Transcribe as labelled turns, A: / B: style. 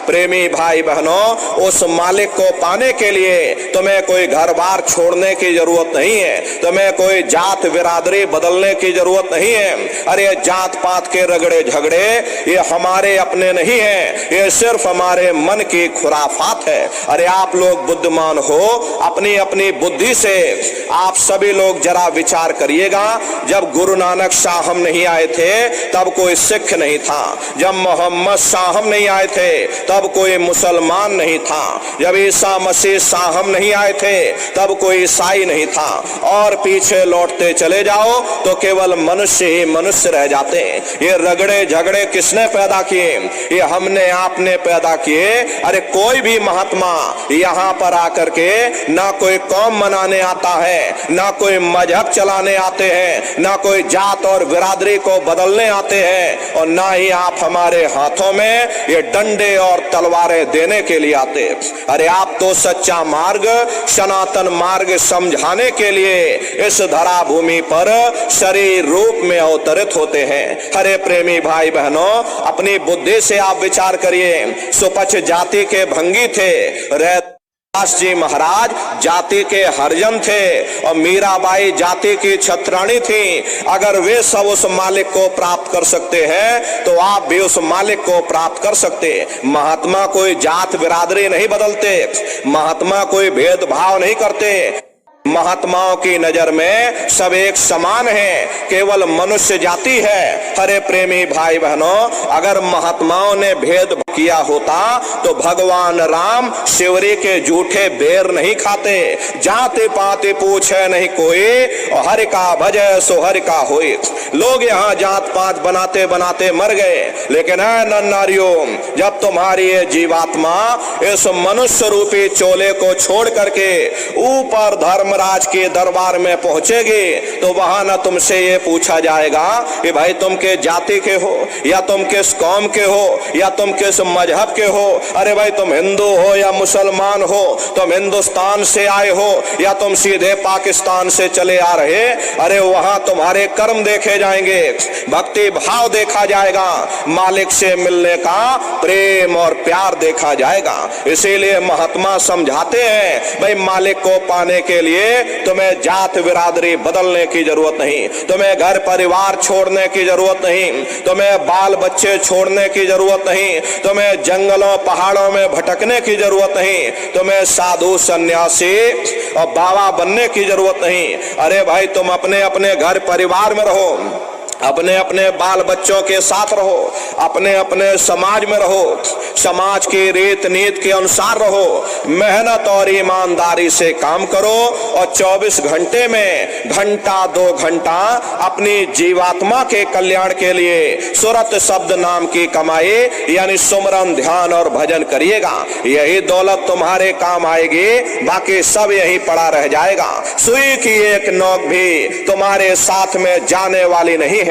A: प्रेमी भाई बहनों, उस मालिक को पाने के लिए तुम्हें कोई घर बार छोड़ने की जरूरत नहीं है, तुम्हें कोई जात बिरादरी बदलने की जरूरत नहीं है। अरे जात पात के रगड़े झगड़े ये हमारे अपने नहीं है, ये सिर्फ हमारे मन की खुराफात है। अरे आप लोग बुद्धिमान हो, अपनी अपनी बुद्धि से आप सभी लोग जरा विचार करिएगा। जब गुरु नानक साहब नहीं आए थे तब कोई सिख नहीं था, जब मोहम्मद साहब नहीं आए थे तब कोई मुसलमान नहीं था, जब ईसा मसीह साहब नहीं आए थे तब कोई ईसाई नहीं था, और पीछे लौटते चले जाओ तो केवल मनुष्य ही मनुष्य रह जाते हैं। ये रगड़े झगड़े किसने पैदा किए? ये हमने आपने पैदा किए। अरे कोई भी महात्मा यहाँ पर आकर के ना कोई कौम मनाने आता है, ना कोई मजहब चलाने आते हैं, ना कोई जात और बिरादरी को बदलने आते हैं, और ना ही आप हमारे हाथों में ये डंडे और तलवारें देने के लिए आते। अरे आप तो सच्चा मार्ग, सनातन मार्ग समझाने के लिए इस धरा भूमि पर शरीर रूप में अवतरित होते हैं। हरे प्रेमी भाई बहनों, अपनी बुद्धि से आप विचार करिए। सुपच जाति के भंगी थे, दास जी महाराज जाति के हरिजन थे, और मीराबाई जाति की छत्राणी थी। अगर वे सब उस मालिक को प्राप्त कर सकते हैं तो आप भी उस मालिक को प्राप्त कर सकते। महात्मा कोई जात बिरादरी नहीं बदलते, महात्मा कोई भेदभाव नहीं करते। महात्माओं की नजर में सब एक समान है, केवल मनुष्य जाति है। हरे प्रेमी भाई बहनों, अगर महात्माओं ने भेद किया होता तो भगवान राम शिवरी के झूठे बेर नहीं खाते। जाति पाति पूछे नहीं कोई, और हरि का भजय सो हरि का होए। लोग यहाँ जात पात बनाते बनाते मर गए, लेकिन है नारियों, जब तुम्हारी ये जीवात्मा इस मनुष्य रूपी चोले को छोड़ करके ऊपर धर्मराज के दरबार में पहुंचेगी तो वहां न तुमसे ये पूछा जाएगा कि भाई तुम के जाति के हो, या तुम किस कौम के हो, या तुम किस मजहब के हो। अरे भाई तुम हिंदू हो या मुसलमान हो, तुम हिंदुस्तान से आए हो या तुम सीधे पाकिस्तान से चले आ रहे। अरे वहां तुम्हारे कर्म देखे जाएंगे, भक्ति भाव देखा जाएगा, मालिक से मिलने का प्रेम और प्यार देखा जाएगा। इसीलिए महात्मा समझाते हैं भाई मालिक को पाने के लिए तुम्हें जात बिरादरी बदलने की जरूरत नहीं, तुम्हें घर परिवार छोड़ने की जरूरत नहीं, तुम्हें बाल बच्चे छोड़ने की जरूरत नहीं, तुम्हें जंगलों पहाड़ों में भटकने की जरूरत नहीं, तुम्हें साधु सन्यासी और बाबा बनने की जरूरत नहीं। अरे भाई तुम अपने अपने घर परिवार में रहो, अपने अपने बाल बच्चों के साथ रहो, अपने अपने समाज में रहो, समाज की रीत नीति के अनुसार रहो, मेहनत और ईमानदारी से काम करो, और 24 घंटे में घंटा 2 घंटा अपनी जीवात्मा के कल्याण के लिए सुरत शब्द नाम की कमाई यानी सुमरन ध्यान और भजन करिएगा। यही दौलत तुम्हारे काम आएगी, बाकी सब यहीं पड़ा रह जाएगा। सुई की एक नोक भी तुम्हारे साथ में जाने वाली नहीं है।